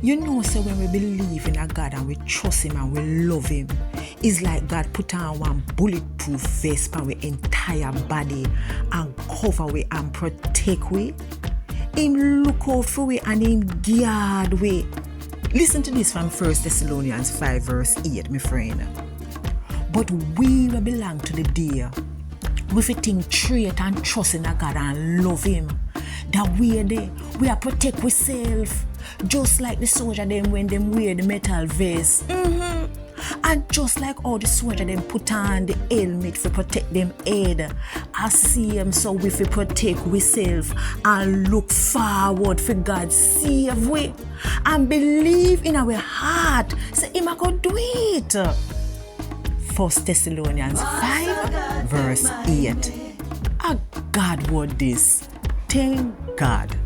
You know, so when we believe in a God and we trust him and we love him, it's like God put on one bulletproof vest for our entire body and cover we and protect we. Him look out for we and him guard we. Listen to this from 1 Thessalonians 5 verse 8, my friend. But we will belong to the day we think straight and trust in a God and love him. That we are there, we are protect ourselves. Just like the soldier them when them wear the metal vest. And just like all the soldier them put on the helmet to protect them head. I see them so we fi protect ourselves and look forward for God's save we. And believe in our heart. Say him I go do it. 1 Thessalonians 5 verse 8. A God word this. Thank God.